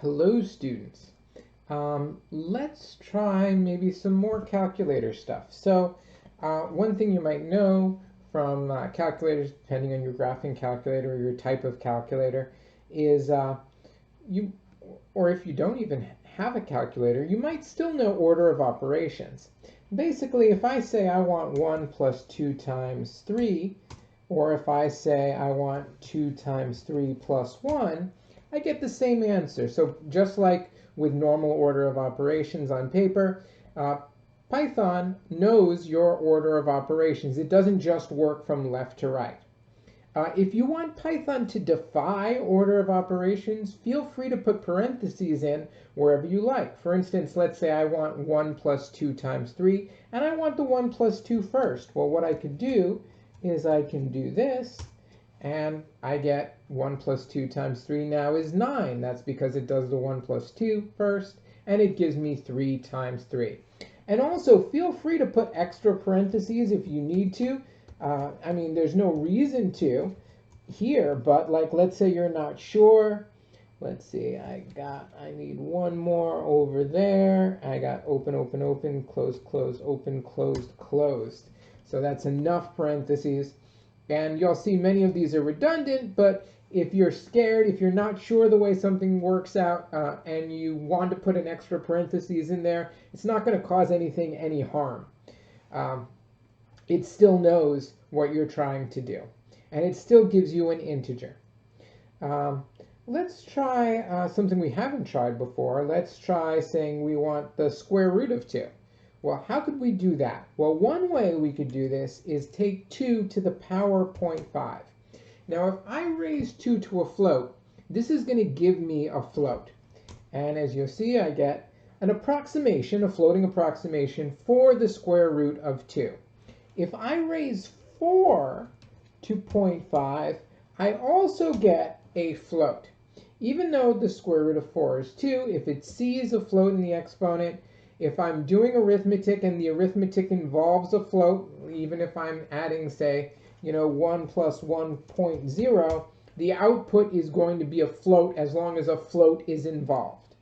Hello, students. Let's try maybe some more calculator stuff. One thing you might know from calculators, depending on your graphing calculator or your type of calculator, is you, or if you don't even have a calculator, you might still know order of operations. Basically, if I say I want 1 plus 2 times 3, or if I say I want 2 times 3 plus 1, I get the same answer. So just like with normal order of operations on paper, uh, Python knows your order of operations. It doesn't just work from left to right. If you want Python to defy order of operations, feel free to put parentheses in wherever you like. For instance, let's say I want 1 plus 2 times 3, and I want the 1 plus 2 first. Well, what I could do is I can do this, and I get 1 plus 2 times 3 now is 9. That's because it does the 1 plus 2 first, and it gives me 3 times 3. And also, feel free to put extra parentheses if you need to. I mean, there's no reason to here, but like, let's say you're not sure. Let's see, I need one more over there. I got open, open, open, close, close, open, closed, closed. So that's enough parentheses. And you'll see many of these are redundant, but if you're scared, if you're not sure the way something works out, and you want to put an extra parentheses in there, it's not going to cause anything any harm. It still knows what you're trying to do, and it still gives you an integer. Let's try something we haven't tried before. Let's try saying we want the square root of 2. Well, how could we do that? Well, one way we could do this is take 2 to the power 0.5. Now, if I raise 2 to a float, this is going to give me a float. And as you'll see, I get an approximation, a floating approximation for the square root of 2. If I raise 4 to 0.5, I also get a float. Even though the square root of 4 is 2, if it sees a float in the exponent, if I'm doing arithmetic and the arithmetic involves a float, even if I'm adding, say, 1 plus 1.0, the output is going to be a float as long as a float is involved.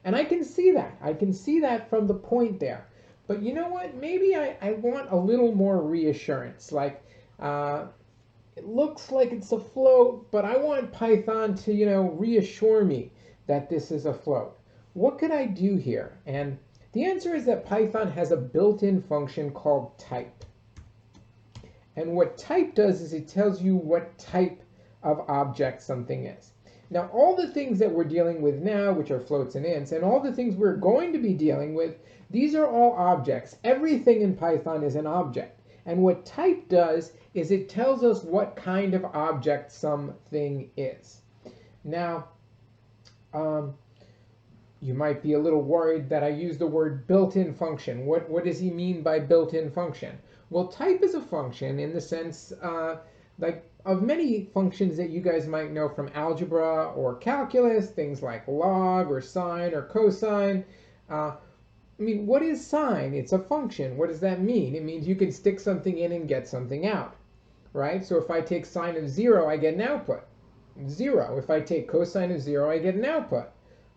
And I can see that. I can see that from the point there. But you know what? Maybe I want a little more reassurance. Like, it looks like it's a float, but I want Python to, reassure me that this is a float. What could I do here? And the answer is that Python has a built-in function called type. And what type does is it tells you what type of object something is. Now, all the things that we're dealing with now, which are floats and ints, and all the things we're going to be dealing with, these are all objects. Everything in Python is an object. And what type does is it tells us what kind of object something is. Now, you might be a little worried that I use the word built-in function. What does he mean by built-in function? Well, type is a function in the sense like of many functions that you guys might know from algebra or calculus, things like log or sine or cosine. I mean, what is sine? It's a function. What does that mean? It means you can stick something in and get something out, right? So if I take sine of 0, I get an output. 0. If I take cosine of 0, I get an output.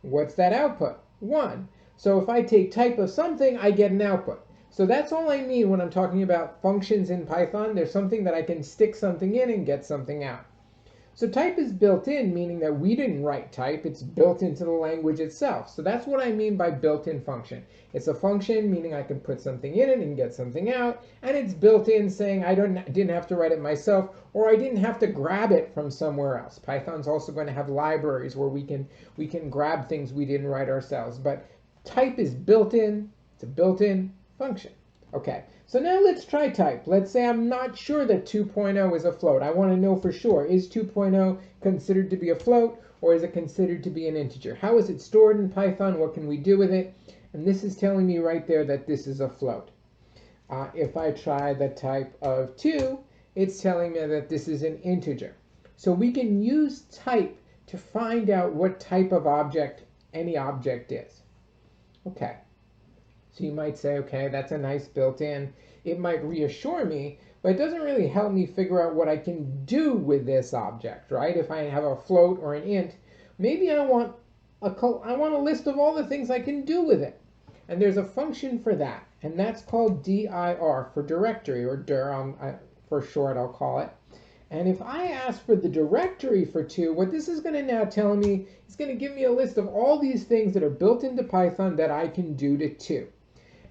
What's that output? 1. So if I take type of something, I get an output. So that's all I mean when I'm talking about functions in Python. There's something that I can stick something in and get something out. So type is built in, meaning that we didn't write type. It's built into the language itself. So that's what I mean by built-in function. It's a function, meaning I can put something in it and get something out. And it's built in, saying I didn't have to write it myself, or I didn't have to grab it from somewhere else. Python's also going to have libraries where we can grab things we didn't write ourselves. But type is built in. It's a built-in function. Okay, so now let's try type. Let's say I'm not sure that 2.0 is a float. I want to know for sure. Is 2.0 considered to be a float, or is it considered to be an integer? How is it stored in Python? What can we do with it? And this is telling me right there that this is a float. If I try the type of 2, it's telling me that this is an integer. So we can use type to find out what type of object any object is. Okay. So you might say, okay, that's a nice built-in. It might reassure me, but it doesn't really help me figure out what I can do with this object, right? If I have a float or an int, maybe I want I want a list of all the things I can do with it. And there's a function for that, and that's called dir, for directory, or dir for short, I'll call it. And if I ask for the directory for 2, what this is going to now tell me is going to give me a list of all these things that are built into Python that I can do to 2.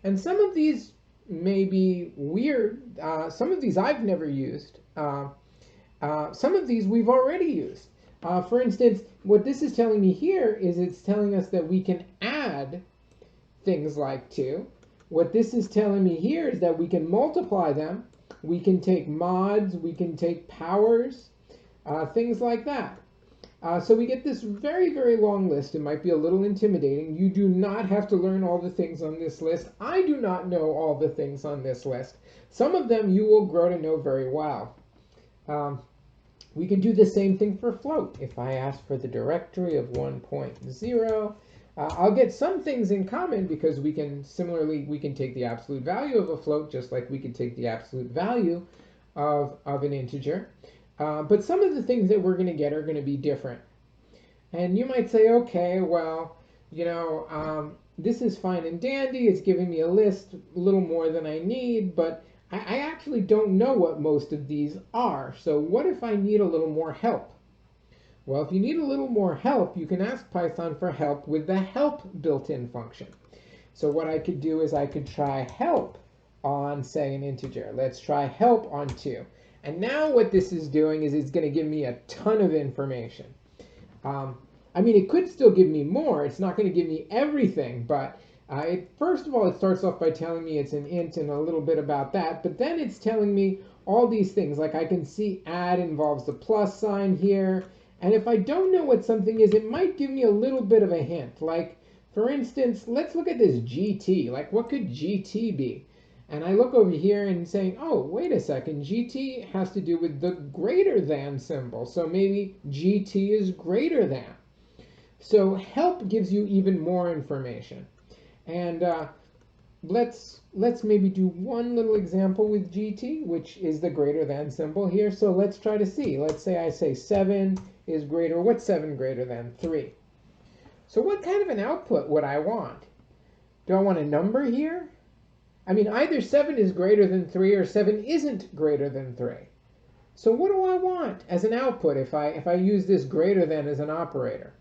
And some of these may be weird. Some of these I've never used. Some of these we've already used. For instance, what this is telling me here is it's telling us that we can add things like 2. What this is telling me here is that we can multiply them. We can take mods, we can take powers, things like that. So we get this very, very long list. It might be a little intimidating. You do not have to learn all the things on this list. I do not know all the things on this list. Some of them you will grow to know very well. We can do the same thing for float. If I ask for the directory of 1.0, I'll get some things in common because we can take the absolute value of a float just like we can take the absolute value of an integer. But some of the things that we're going to get are going to be different. And you might say, okay, well, this is fine and dandy. It's giving me a list, a little more than I need, but I actually don't know what most of these are. So what if I need a little more help? Well, if you need a little more help, you can ask Python for help with the help built-in function. So what I could do is I could try help on, say, an integer. Let's try help on 2. And now what this is doing is it's going to give me a ton of information. I mean, it could still give me more. It's not going to give me everything, but first of all, it starts off by telling me it's an int and a little bit about that, but then it's telling me all these things. Like I can see add involves the plus sign here. And if I don't know what something is, it might give me a little bit of a hint. Like, for instance, let's look at this GT. Like, what could GT be? And I look over here and saying, oh, wait a second, GT has to do with the greater than symbol. So maybe GT is greater than. So help gives you even more information. And let's maybe do one little example with GT, which is the greater than symbol here. So let's try to see. Let's say I say 7 is greater. What's 7 greater than 3? So what kind of an output would I want? Do I want a number here? I mean, either 7 is greater than 3 or 7 isn't greater than 3. So what do I want as an output if I use this greater than as an operator?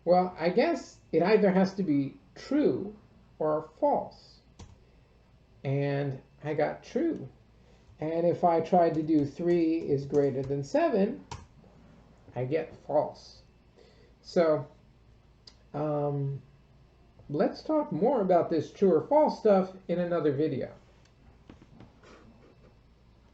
Well, I guess it either has to be true or false. And I got true. And if I tried to do 3 is greater than 7, I get false. So let's talk more about this true or false stuff in another video.